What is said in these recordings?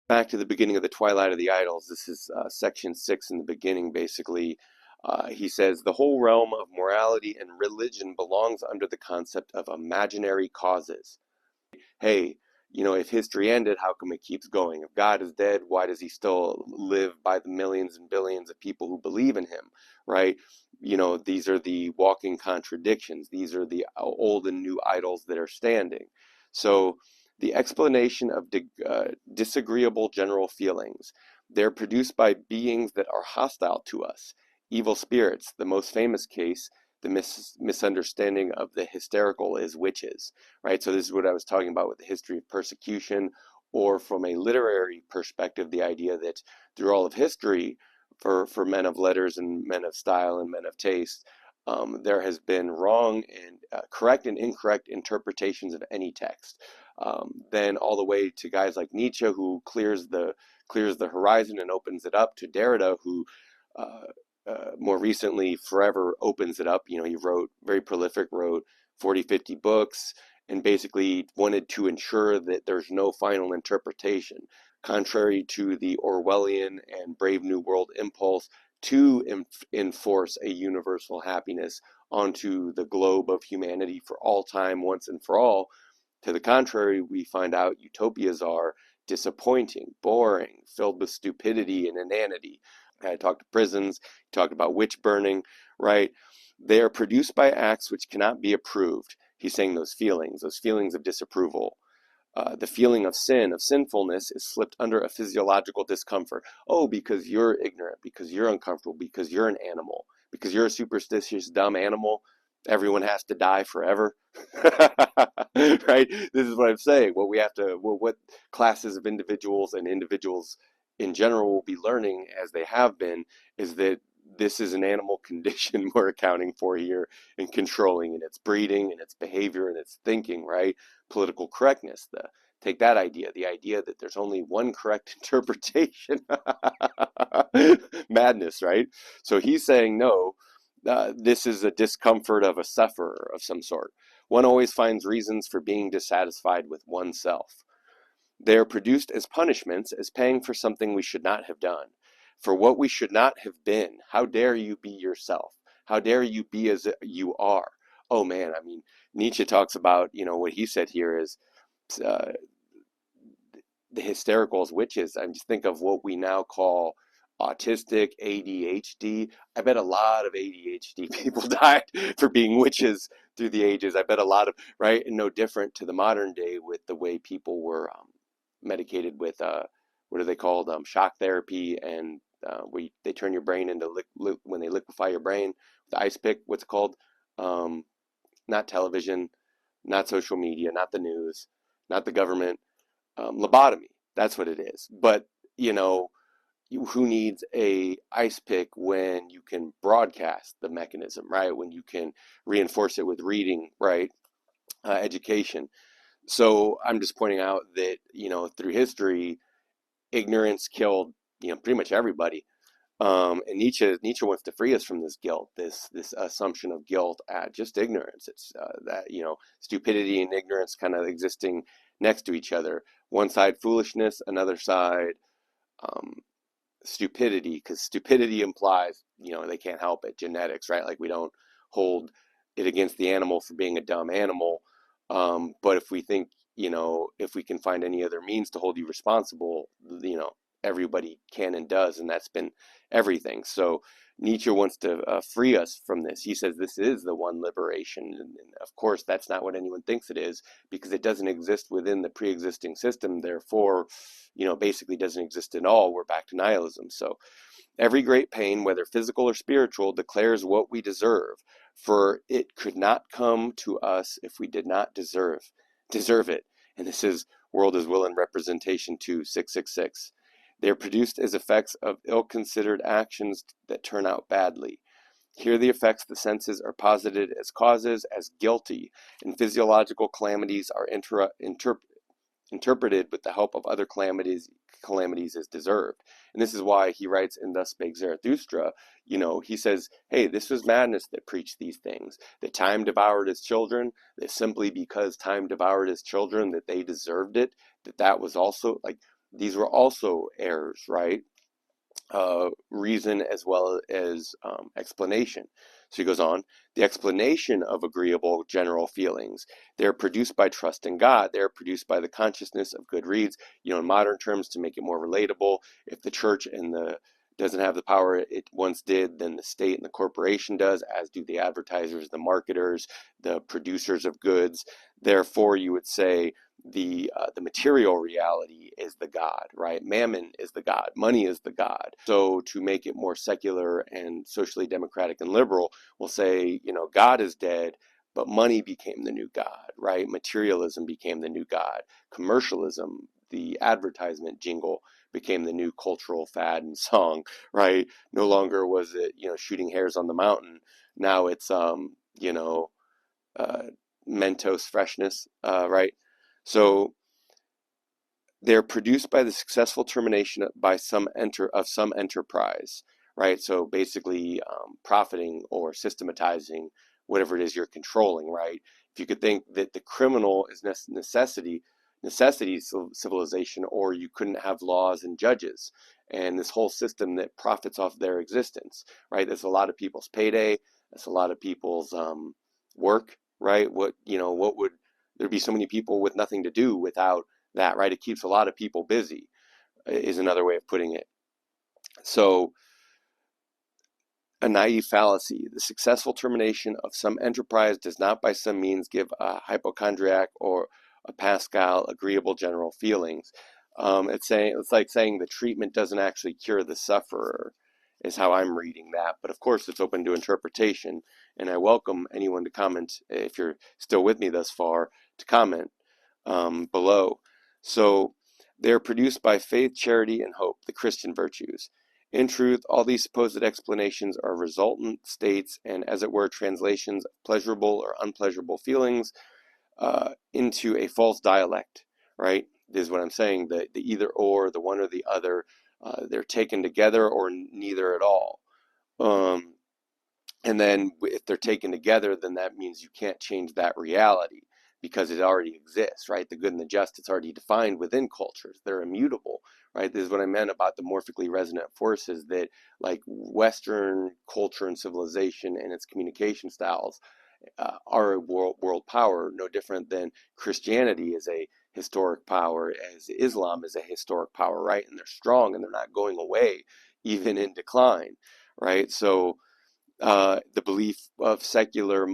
back to the beginning of the Twilight of the Idols. This is section 6 in the beginning, basically. He says, the whole realm of morality and religion belongs under the concept of imaginary causes. Hey, if history ended, how come it keeps going? If God is dead, why does he still live by the millions and billions of people who believe in him, right? These are the walking contradictions. These are the old and new idols that are standing. So the explanation of disagreeable general feelings, they're produced by beings that are hostile to us, evil spirits. The most famous case, the misunderstanding of the hysterical, is witches, right? So this is what I was talking about with the history of persecution, or from a literary perspective, the idea that through all of history, for men of letters and men of style and men of taste, there has been wrong and correct and incorrect interpretations of any text. Then all the way to guys like Nietzsche, who clears the horizon and opens it up, to Derrida, who uh, more recently forever opens it up. He wrote, very prolific, wrote 40, 50 books, and basically wanted to ensure that there's no final interpretation, contrary to the Orwellian and Brave New World impulse to enforce a universal happiness onto the globe of humanity for all time, once and for all. To the contrary, we find out utopias are disappointing, boring, filled with stupidity and inanity. I talked to prisons, talked about witch burning, right? They are produced by acts which cannot be approved. He's saying those feelings of disapproval. The feeling of sin, of sinfulness, is slipped under a physiological discomfort. Oh, because you're ignorant, because you're uncomfortable, because you're an animal, because you're a superstitious, dumb animal, everyone has to die forever. Right? This is what I'm saying. What classes of individuals and individuals in general will be learning, as they have been, is that this is an animal condition we're accounting for here and controlling in its breeding and its behavior and its thinking, right? Political correctness, take that idea, the idea that there's only one correct interpretation. Madness, right? So he's saying, no, this is a discomfort of a sufferer of some sort. One always finds reasons for being dissatisfied with oneself. They are produced as punishments, as paying for something we should not have done, for what we should not have been. How dare you be yourself? How dare you be as you are? Oh man, I mean, Nietzsche talks about, what he said here is uh, the hysterical as witches. I just think of what we now call autistic, ADHD. I bet a lot of ADHD people died for being witches through the ages. I bet a lot of, right? And no different to the modern day with the way people were medicated with, what are they called? Shock therapy, and they turn your brain into, when they liquefy your brain with the ice pick, what's it called? Um, Not television, not social media, not the news, not the government, lobotomy. That's what it is. But, you know, who needs a ice pick when you can broadcast the mechanism, right? When you can reinforce it with reading, right? Education. So I'm just pointing out that, through history, ignorance killed, pretty much everybody. And Nietzsche wants to free us from this guilt, this assumption of guilt at just ignorance. It's that stupidity and ignorance kind of existing next to each other. One side foolishness, another side um, stupidity, because stupidity implies they can't help it, genetics, right? Like we don't hold it against the animal for being a dumb animal, but if we think, if we can find any other means to hold you responsible, everybody can and does, and that's been everything. So Nietzsche wants to free us from this. He says this is the one liberation, and of course that's not what anyone thinks it is, because it doesn't exist within the pre-existing system. Therefore, basically doesn't exist at all. We're back to nihilism. So every great pain, whether physical or spiritual, declares what we deserve, for it could not come to us if we did not deserve it. And this is World as Will and Representation 2666. They are produced as effects of ill-considered actions that turn out badly. Here the effects the senses are posited as causes, as guilty, and physiological calamities are interpreted with the help of other calamities as deserved. And this is why he writes in Thus Spake Zarathustra, he says, hey, this was madness that preached these things, that time devoured his children, that simply because time devoured his children, that they deserved it, that was also like, These were also errors, right? Reason as well as explanation. So he goes on, the explanation of agreeable general feelings. They're produced by trust in God. They're produced by the consciousness of good reads. In modern terms, to make it more relatable, if the church and the doesn't have the power it once did, then the state and the corporation does, as do the advertisers, the marketers, the producers of goods. Therefore, you would say the material reality is the God, right? Mammon is the God, money is the God. So to make it more secular and socially democratic and liberal, we'll say, God is dead, but money became the new God, right? Materialism became the new God. Commercialism, the advertisement jingle, became the new cultural fad and song, right? No longer was it, shooting hares on the mountain. Now it's, uh, Mentos freshness, right? So they're produced by the successful termination by some enterprise, right? So basically, profiting or systematizing whatever it is you're controlling, right? If you could think that the criminal is necessity civilization, or you couldn't have laws and judges and this whole system that profits off their existence, right? That's a lot of people's payday. That's a lot of people's work, right? What would there be so many people with nothing to do without that, right? It keeps a lot of people busy, is another way of putting it. So, a naive fallacy. The successful termination of some enterprise does not by some means give a hypochondriac or a Pascal agreeable general feelings. It's like saying the treatment doesn't actually cure the sufferer, is how I'm reading that. But of course, it's open to interpretation, and I welcome anyone to comment if you're still with me thus far to comment below. So they're produced by faith, charity, and hope, the Christian virtues. In truth, all these supposed explanations are resultant states and, as it were, translations of pleasurable or unpleasurable feelings into a false dialect, right? This is what I'm saying, the either or, the one or the other, they're taken together or neither at all. Um, and then if they're taken together, then that means you can't change that reality because it already exists, right? The good and the just, it's already defined within cultures. They're immutable, right? This is what I meant about the morphically resonant forces that, like, Western culture and civilization and its communication styles are a world power, no different than Christianity is a historic power, as Islam is a historic power, right? And they're strong and they're not going away, even in decline, right? So the belief of secular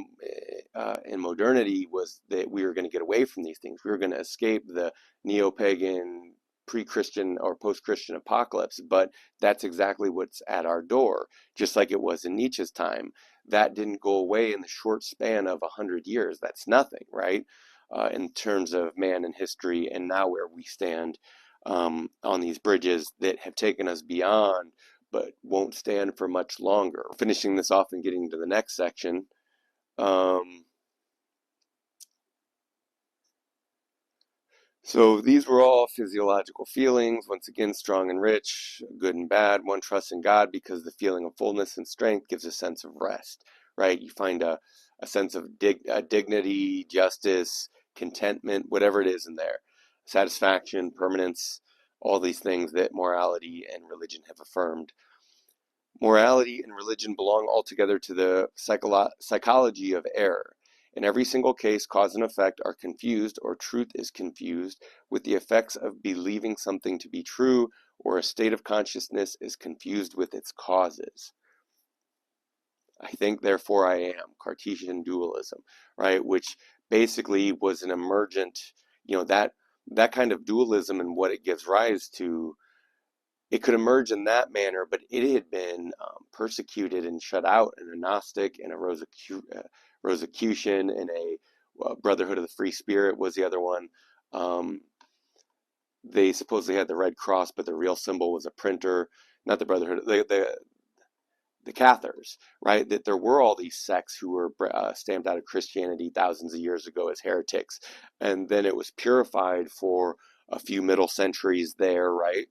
and modernity was that we were going to get away from these things. We were going to escape the neo-pagan, pre-Christian or post-Christian apocalypse, but that's exactly what's at our door, just like it was in Nietzsche's time. That didn't go away in the short span of 100 years. That's nothing, right? In terms of man and history, and now where we stand on these bridges that have taken us beyond but won't stand for much longer. Finishing this off and getting to the next section. So these were all physiological feelings, once again, strong and rich, good and bad. One trusts in God because the feeling of fullness and strength gives a sense of rest, right? You find a sense of dignity, justice, contentment, whatever it is in there, satisfaction, permanence, all these things that morality and religion have affirmed. Morality and religion belong altogether to the psychology of error. In every single case, cause and effect are confused, or truth is confused, with the effects of believing something to be true, or a state of consciousness is confused with its causes. I think, therefore I am, Cartesian dualism, right? Which basically was an emergent, that kind of dualism and what it gives rise to, it could emerge in that manner, but it had been persecuted and shut out in a Gnostic and a Rosicrucian and a Brotherhood of the Free Spirit was the other one. Um, they supposedly had the Red Cross, but the real symbol was a printer, not the Brotherhood, the Cathars, right? That there were all these sects who were stamped out of Christianity thousands of years ago as heretics, and then it was purified for a few middle centuries there, right?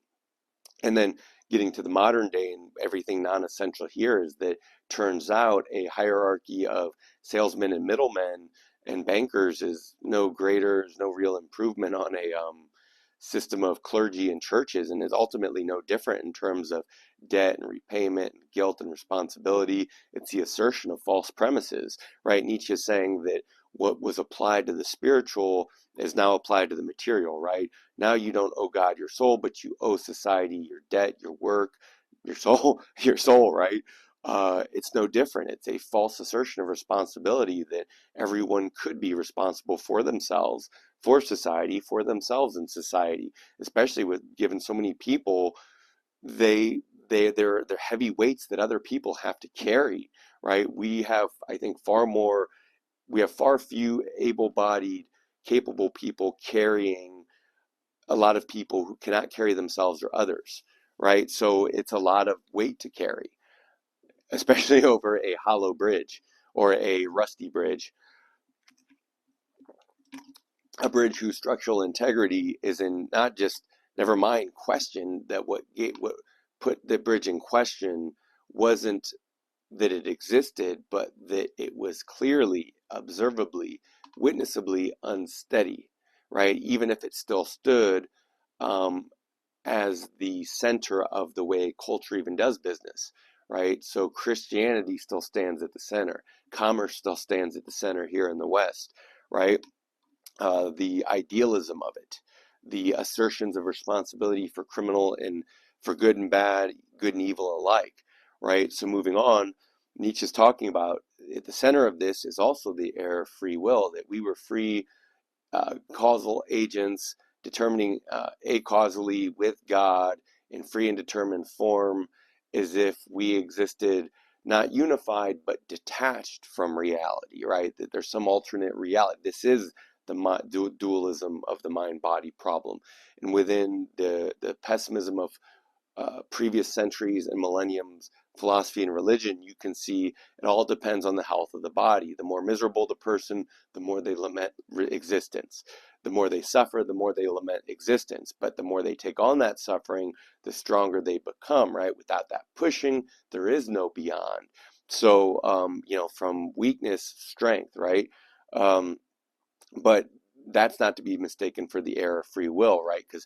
And then getting to the modern day and everything non-essential here is that turns out a hierarchy of salesmen and middlemen and bankers is no greater, is no real improvement on a system of clergy and churches, and is ultimately no different in terms of debt and repayment and guilt and responsibility. It's the assertion of false premises, right? Nietzsche is saying that what was applied to the spiritual is now applied to the material, right? Now you don't owe God your soul, but you owe society your debt, your work, your soul, your soul, right? It's no different. It's a false assertion of responsibility that everyone could be responsible for themselves, for society, for themselves in society, especially with given so many people, they they're heavy weights that other people have to carry, right? We have, I think, we have far few able-bodied, capable people carrying a lot of people who cannot carry themselves or others, right? So it's a lot of weight to carry, especially over a hollow bridge or a rusty bridge, a bridge whose structural integrity is in not just, never mind question that what put the bridge in question wasn't that it existed, but that it was clearly, observably, witnessably unsteady, right? Even if it still stood um, as the center of the way culture even does business, right? So Christianity still stands at the center. Commerce still stands at the center here in the West, right? The idealism of it, the assertions of responsibility for criminal and for good and bad, good and evil alike, right? So moving on, Nietzsche's talking about at the center of this is also the error of free will, that we were free causal agents determining acausally with God in free and determined form, as if we existed not unified but detached from reality, right? That there's some alternate reality. This is the dualism of the mind-body problem. And within the pessimism of previous centuries and millenniums, philosophy and religion, you can see it all depends on the health of the body. The more miserable the person, the more they lament existence. The more they suffer, the more they lament existence. But the more they take on that suffering, the stronger they become, right? Without that pushing, there is no beyond. So, from weakness, strength, right? Um, but that's not to be mistaken for the error of free will, right? Because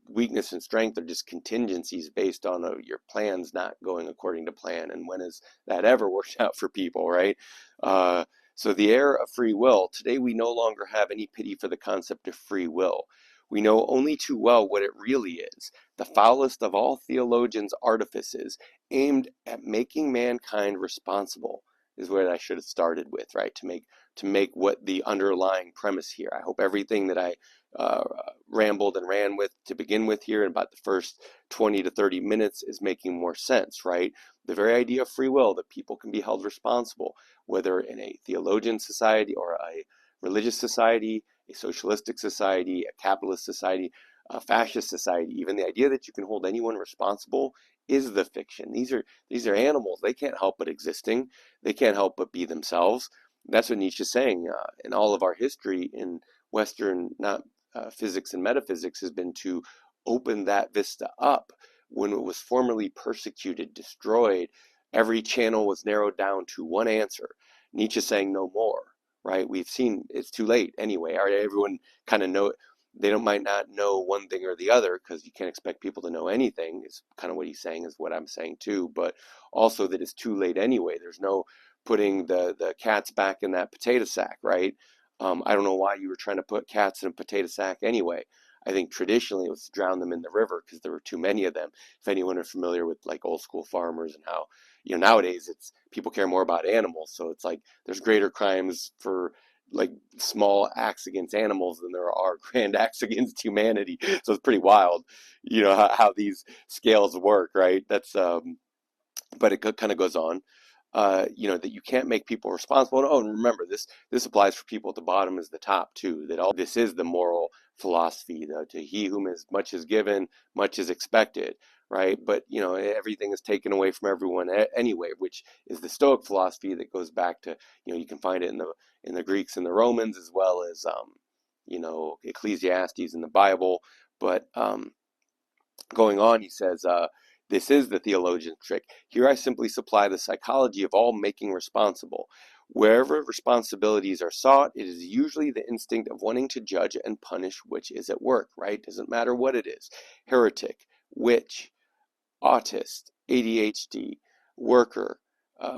weakness and strength are just contingencies based on your plans not going according to plan. And when has that ever worked out for people, right? Uh, so the error of free will, today we no longer have any pity for the concept of free will. We know only too well what it really is, the foulest of all theologians' artifices, aimed at making mankind responsible, is what I should have started with, right? To make what the underlying premise here. I hope everything that I uh, rambled and ran with to begin with here in about the first 20 to 30 minutes is making more sense, right? The very idea of free will, that people can be held responsible, whether in a theologian society or a religious society, a socialistic society, a capitalist society, a fascist society, even the idea that you can hold anyone responsible is the fiction. These are animals. They can't help but existing. They can't help but be themselves. That's what Nietzsche is saying. In all of our history in Western, not physics and metaphysics, has been to open that vista up. When it was formerly persecuted, destroyed, every channel was narrowed down to one answer. Nietzsche saying no more, right? We've seen it's too late anyway. Everyone kind of know, they don't might not know one thing or the other, because you can't expect people to know anything, is kind of what he's saying, is what I'm saying too. But also that it's too late anyway. There's no putting the cats back in that potato sack, right? I don't know why you were trying to put cats in a potato sack anyway. I think traditionally it was to drown them in the river because there were too many of them. If anyone is familiar with like old school farmers and how, nowadays it's people care more about animals. So it's like there's greater crimes for like small acts against animals than there are grand acts against humanity. So it's pretty wild, how these scales work, right? But it kind of goes on, that you can't make people responsible. Oh, and remember, this applies for people at the bottom as the top too. That all this is the moral philosophy. To he whom is much is given, much is expected, right? But everything is taken away from everyone anyway, which is the Stoic philosophy that goes back to, you can find it in the Greeks and the Romans, as well as Ecclesiastes in the Bible. But going on, he says, this is the theologian's trick. Here I simply supply the psychology of all making responsible. Wherever responsibilities are sought, it is usually the instinct of wanting to judge and punish which is at work, right? Doesn't matter what it is. Heretic, witch, autist, ADHD, worker,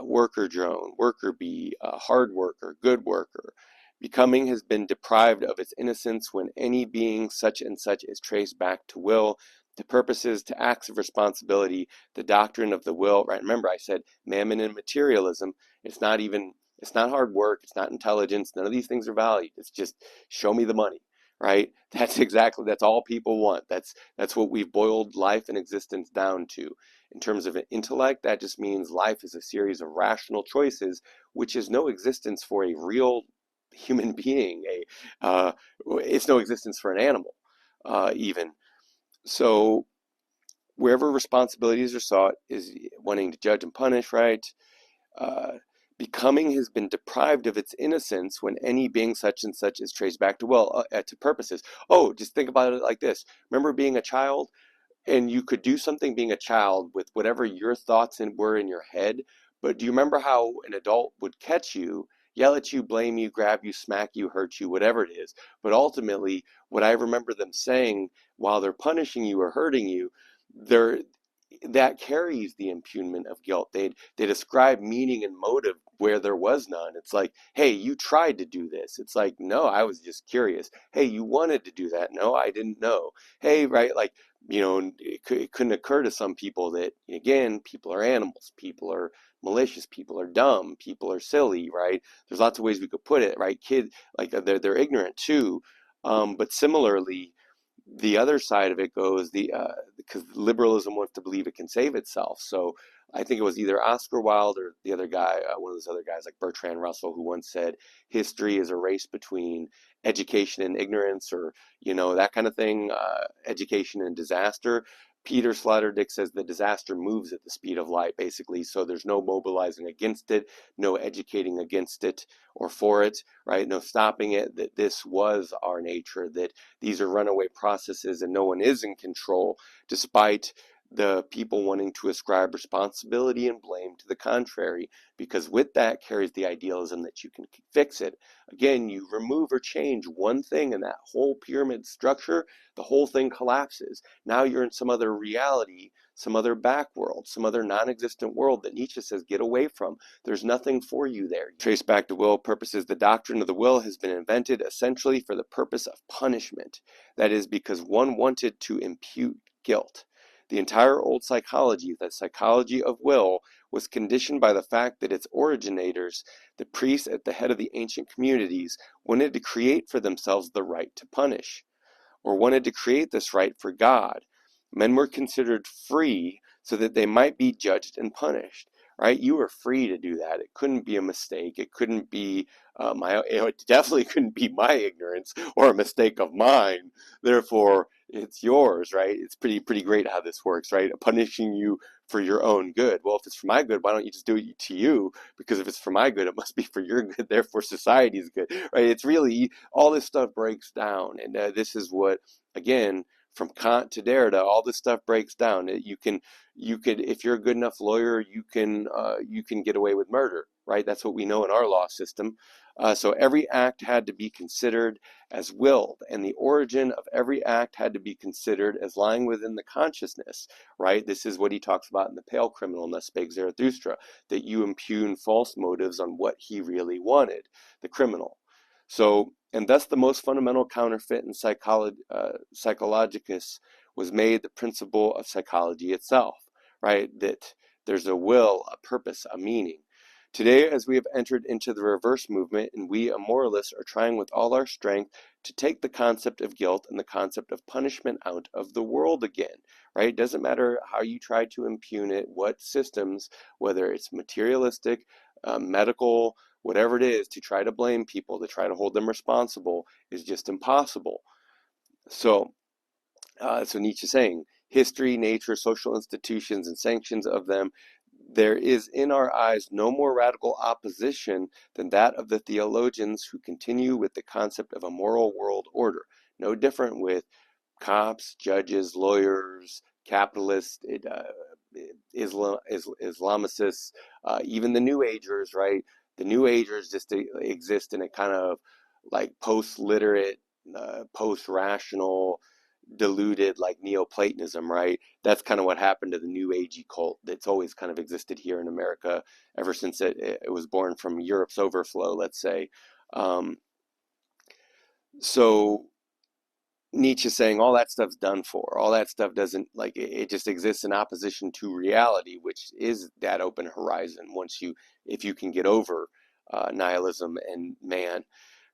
worker drone, worker bee, hard worker, good worker. Becoming has been deprived of its innocence when any being such and such is traced back to will, to purposes, to acts of responsibility, the doctrine of the will. Right? Remember, I said mammon and materialism. It's not even, it's not hard work. It's not intelligence. None of these things are valued. It's just show me the money. Right? That's all people want. That's what we've boiled life and existence down to. In terms of an intellect, that just means life is a series of rational choices, which is no existence for a real human being. It's no existence for an animal, even. So wherever responsibilities are sought is wanting to judge and punish, right? Uh, Becoming has been deprived of its innocence when any being such and such is traced back to to purposes. Oh, just think about it like this. Remember being a child? And you could do something being a child with whatever your thoughts were in your head. But do you remember how an adult would catch you, yell at you, blame you, grab you, smack you, hurt you, whatever it is? But ultimately, what I remember them saying while they're punishing you or hurting you, they're that carries the impugnment of guilt. They describe meaning and motive where there was none. It's like, hey, you tried to do this. It's like, no, I was just curious. Hey, you wanted to do that. No, I didn't know. Hey, right, like, it couldn't occur to some people that, again, people are animals, people are malicious, people are dumb, people are silly, right? There's lots of ways we could put it, right? Kid, like they're ignorant too. But similarly, the other side of it goes because liberalism wants to believe it can save itself. So I think it was either Oscar Wilde or the other guy, one of those other guys like Bertrand Russell, who once said history is a race between education and ignorance, or that kind of thing, education and disaster. Peter Sloterdijk says the disaster moves at the speed of light, basically. So there's no mobilizing against it, no educating against it or for it, right? No stopping it. That this was our nature, that these are runaway processes and no one is in control, despite the people wanting to ascribe responsibility and blame to the contrary, because with that carries the idealism that you can fix it. Again, you remove or change one thing in that whole pyramid structure, the whole thing collapses. Now you're in some other reality, some other back world, some other non-existent world that Nietzsche says get away from. There's nothing for you there. Trace back to will purposes. The doctrine of the will has been invented essentially for the purpose of punishment. That is because one wanted to impute guilt. The entire old psychology, the psychology of will, was conditioned by the fact that its originators, the priests at the head of the ancient communities, wanted to create for themselves the right to punish, or wanted to create this right for God. Men were considered free so that they might be judged and punished. Right? You were free to do that. It couldn't be a mistake. It couldn't be it definitely couldn't be my ignorance or a mistake of mine. Therefore, it's yours, right? It's pretty great how this works, right? Punishing you for your own good. Well, if it's for my good, why don't you just do it to you? Because if it's for my good, it must be for your good. Therefore, society's good, right? It's really all this stuff breaks down, and this is what, again, from Kant to Derrida, all this stuff breaks down. You could, if you're a good enough lawyer, you can get away with murder, right? That's what we know in our law system. So every act had to be considered as willed, and the origin of every act had to be considered as lying within the consciousness, right? This is what he talks about in The Pale Criminal, in Spake Zarathustra, that you impugn false motives on what he really wanted, the criminal. So, and thus the most fundamental counterfeit in psychologicus was made the principle of psychology itself, right? That there's a will, a purpose, a meaning. Today, as we have entered into the reverse movement, and we moralists are trying with all our strength to take the concept of guilt and the concept of punishment out of the world again, right? It doesn't matter how you try to impugn it, what systems, whether it's materialistic, medical, whatever it is, to try to blame people, to try to hold them responsible is just impossible. So Nietzsche saying, history, nature, social institutions, and sanctions of them, there is in our eyes no more radical opposition than that of the theologians who continue with the concept of a moral world order. No different with cops, judges, lawyers, capitalists, Islamicists, even the New Agers, right? The New Agers just exist in a kind of like post-literate, post-rational, diluted like Neoplatonism, right? That's kind of what happened to the New Agey cult. That's always kind of existed here in America ever since it was born from Europe's overflow, let's say. Um, so Nietzsche saying all that stuff's done for. All that stuff doesn't like it just exists in opposition to reality, which is that open horizon. If you can get over nihilism and man.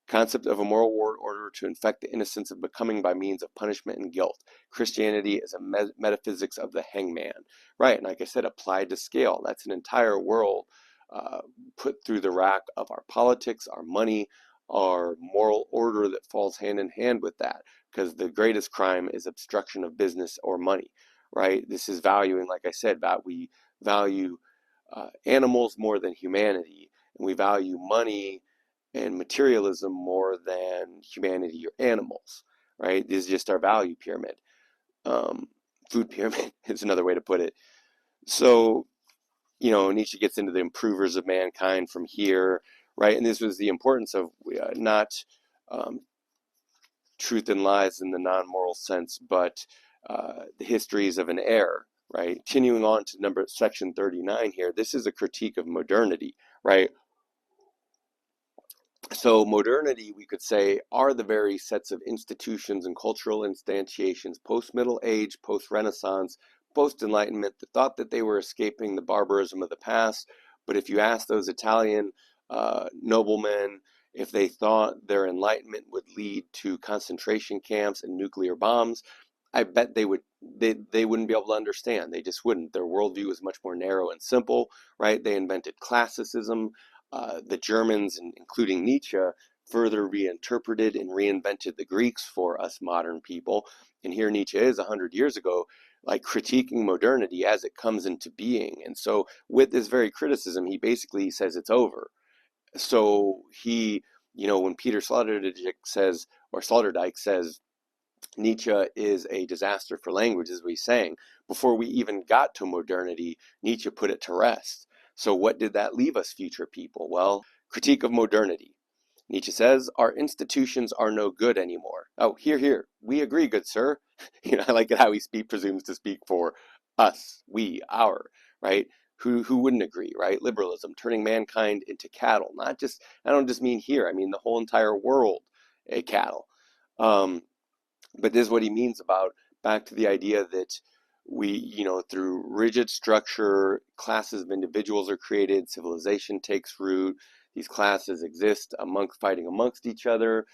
Concept of a moral order to infect the innocence of becoming by means of punishment and guilt. Christianity is a metaphysics of the hangman. Right, and like I said, applied to scale. That's an entire world uh, put through the rack of our politics, our money, our moral order that falls hand in hand with that. Because the greatest crime is obstruction of business or money. Right, this is valuing, like I said, that we value animals more than humanity, and we value money and materialism more than humanity or animals, right? This is just our value pyramid. Um, Food pyramid is another way to put it. So, Nietzsche gets into the improvers of mankind from here, right? And this was the importance of not um, truth and lies in the non-moral sense, but the histories of an error, right? Continuing on to section 39 here, this is a critique of modernity, right? So modernity, we could say, are the very sets of institutions and cultural instantiations, post-Middle Age, post-Renaissance, post-Enlightenment, that thought that they were escaping the barbarism of the past. But if you ask those Italian noblemen if they thought their enlightenment would lead to concentration camps and nuclear bombs, I bet they wouldn't be able to understand. They just wouldn't. Their worldview was much more narrow and simple, right? They invented classicism. The Germans, including Nietzsche, further reinterpreted and reinvented the Greeks for us modern people. And here Nietzsche is 100 years ago, like critiquing modernity as it comes into being. And so with this very criticism, he basically says it's over. So when Peter Sloterdijk says Nietzsche is a disaster for language, is what he's saying. Before we even got to modernity, Nietzsche put it to rest. So what did that leave us, future people? Well, critique of modernity. Nietzsche says, our institutions are no good anymore. Oh, here. We agree, good sir. I like it how he presumes to speak for us, we, our, right? Who wouldn't agree, right? Liberalism, turning mankind into cattle. I don't just mean here, I mean the whole entire world a cattle. But this is what he means about back to the idea that through rigid structure, classes of individuals are created, civilization takes root, these classes exist fighting amongst each other.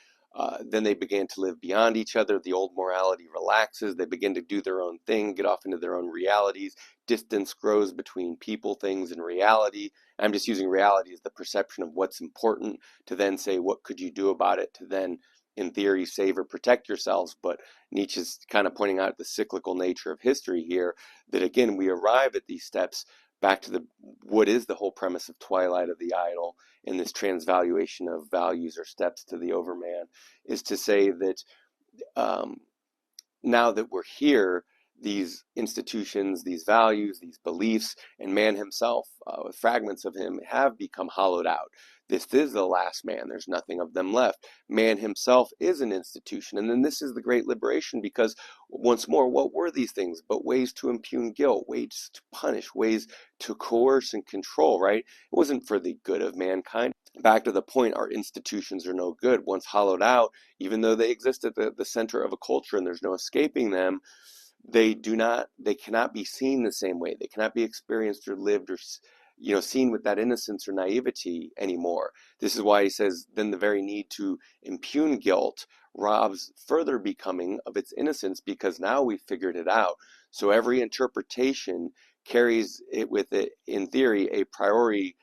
Then they began to live beyond each other. The old morality relaxes. They begin to do their own thing, get off into their own realities. Distance grows between people, things, and reality. I'm just using reality as the perception of what's important to then say, what could you do about it, to then in theory, save or protect yourselves. But Nietzsche's kind of pointing out the cyclical nature of history here, that again, we arrive at these steps back to what is the whole premise of Twilight of the Idol and this transvaluation of values or steps to the overman, is to say that um, now that we're here, these institutions, these values, these beliefs, and man himself, fragments of him, have become hollowed out. This is the last man. There's nothing of them left. Man himself is an institution. And then this is the great liberation, because once more, what were these things but ways to impugn guilt, ways to punish, ways to coerce and control, right? It wasn't for the good of mankind. Back to the point, our institutions are no good. Once hollowed out, even though they exist at the center of a culture and there's no escaping them, they cannot be seen the same way. They cannot be experienced or lived or seen with that innocence or naivety anymore. This is why he says, then the very need to impugn guilt robs further becoming of its innocence, because now we've figured it out. So every interpretation carries it with it, in theory, a priori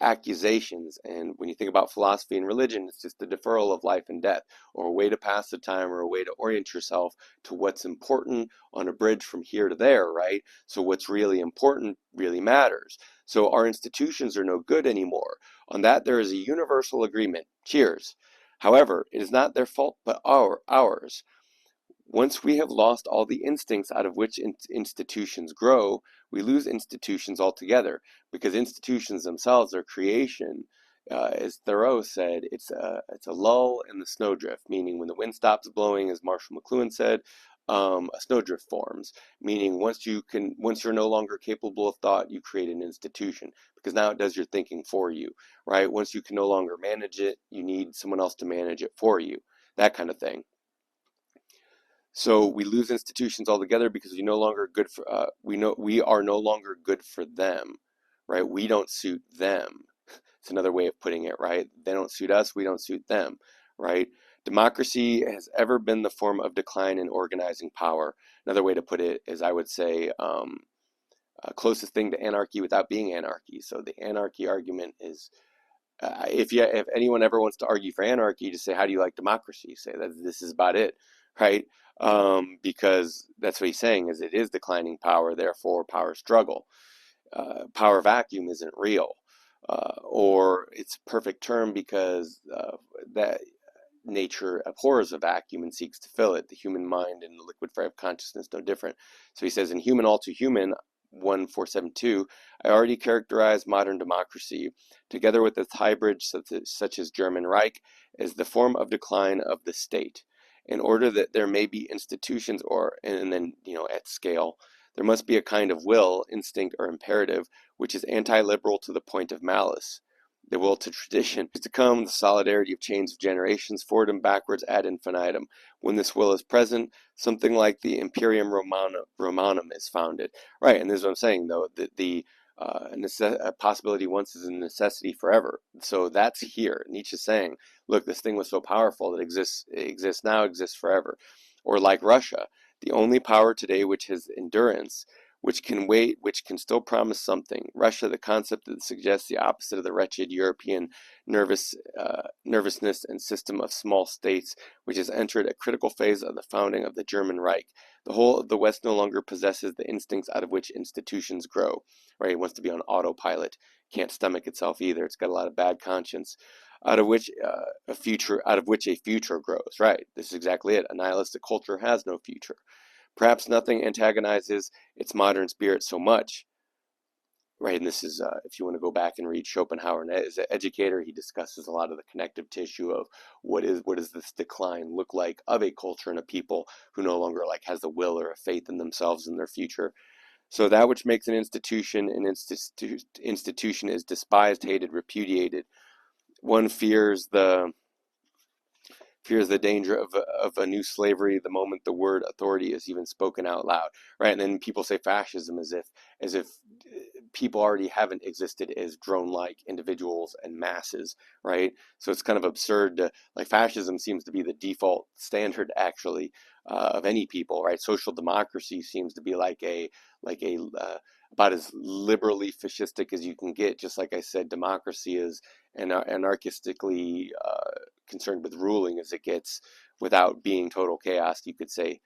accusations. And when you think about philosophy and religion, it's just the deferral of life and death, or a way to pass the time, or a way to orient yourself to what's important on a bridge from here to there, right? So what's really important really matters. So our institutions are no good anymore. On that, there is a universal agreement. Cheers. However, it is not their fault, but ours. Once we have lost all the instincts out of which institutions grow, we lose institutions altogether, because institutions themselves are creation As Thoreau said, it's a lull in the snowdrift, meaning when the wind stops blowing, as Marshall McLuhan said, a snowdrift forms, meaning once you're no longer capable of thought, you create an institution because now it does your thinking for you, right? Once you can no longer manage it, you need someone else to manage it for you, that kind of thing. So we lose institutions altogether because we are no longer good for them, right? We don't suit them. It's another way of putting it, right? They don't suit us, we don't suit them, right? Democracy has ever been the form of decline in organizing power. Another way to put it is, I would say, closest thing to anarchy without being anarchy. So the anarchy argument is, if anyone ever wants to argue for anarchy, just say, how do you like democracy? Say that this is about it, right? Because that's what he's saying, is it is declining power, therefore power struggle. Power vacuum isn't real, or it's a perfect term because that nature abhors a vacuum and seeks to fill it. The human mind and the liquid fire of consciousness no different. So he says in Human All Too Human 1472, I already characterized modern democracy, together with its hybrids such as German Reich, as the form of decline of the state. In order that there may be institutions, and then, at scale, there must be a kind of will, instinct, or imperative, which is anti-liberal to the point of malice. The will to tradition is to come, the solidarity of chains of generations, forward and backwards ad infinitum. When this will is present, something like the Imperium Romanum is founded. Right, and this is what I'm saying, though, that a possibility once is a necessity forever. So that's here. Nietzsche's saying, look, this thing was so powerful that it exists now, exists forever. Or like Russia, the only power today which has endurance, which can wait, which can still promise something. Russia, the concept that suggests the opposite of the wretched European nervousness and system of small states, which has entered a critical phase of the founding of the German Reich. The whole of the West no longer possesses the instincts out of which institutions grow. Right? It wants to be on autopilot. Can't stomach itself either. It's got a lot of bad conscience. Out of which a future grows. Right? This is exactly it. A nihilistic culture has no future. Perhaps nothing antagonizes its modern spirit so much, right? And this is, if you want to go back and read Schopenhauer, and as an educator, he discusses a lot of the connective tissue of what does this decline look like of a culture and a people who no longer has the will or a faith in themselves and their future. So that which makes an institution is despised, hated, repudiated. One fears the danger of a new slavery the moment the word authority is even spoken out loud, right? And then people say fascism as if people already haven't existed as drone-like individuals and masses, right? So it's kind of absurd to, fascism seems to be the default standard, actually, of any people, right? Social democracy seems to be about as liberally fascistic as you can get. Just like I said, democracy is anarchistically concerned with ruling as it gets, without being total chaos, you could say.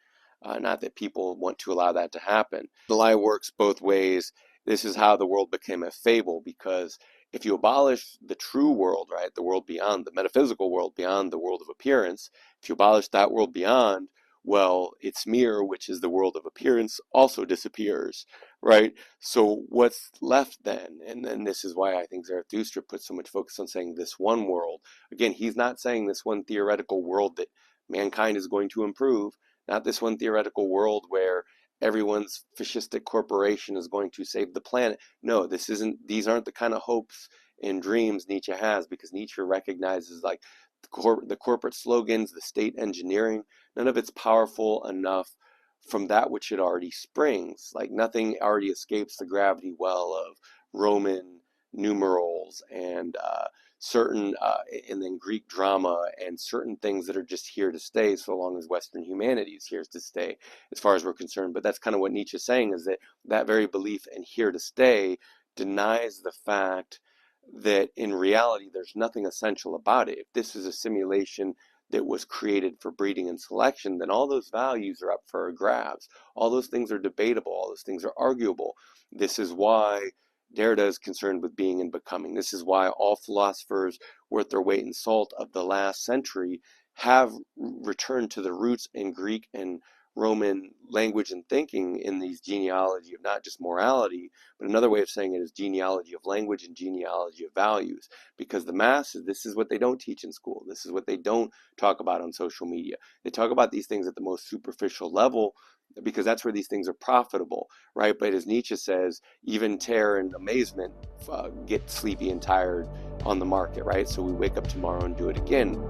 Not that people want to allow that to happen. The lie works both ways. This is how the world became a fable, because if you abolish the true world, right, the world beyond, the metaphysical world beyond the world of appearance, if you abolish that world beyond, well, its mirror, which is the world of appearance, also disappears, right? So what's left then? And then this is why I think Zarathustra puts so much focus on saying this one world. Again, he's not saying this one theoretical world that mankind is going to improve, not this one theoretical world where everyone's fascistic corporation is going to save the planet. No, these aren't the kind of hopes and dreams Nietzsche has, because Nietzsche recognizes the corporate slogans, the state engineering, none of it's powerful enough from that which it already springs. Nothing already escapes the gravity well of Roman numerals and and then Greek drama and certain things that are just here to stay, so long as Western humanity is here to stay, as far as we're concerned. But that's kind of what Nietzsche's saying, is that very belief in here to stay denies the fact that in reality there's nothing essential about it. If this is a simulation that was created for breeding and selection, then all those values are up for grabs. All those things are debatable. All those things are arguable. This is why Derrida is concerned with being and becoming. This is why all philosophers worth their weight in salt of the last century have returned to the roots in Greek and Roman language and thinking in these genealogy of not just morality, but another way of saying it is genealogy of language and genealogy of values. Because the masses, this is what they don't teach in school. This is what they don't talk about on social media. They talk about these things at the most superficial level because that's where these things are profitable, right? But as Nietzsche says, even terror and amazement get sleepy and tired on the market, right? So we wake up tomorrow and do it again.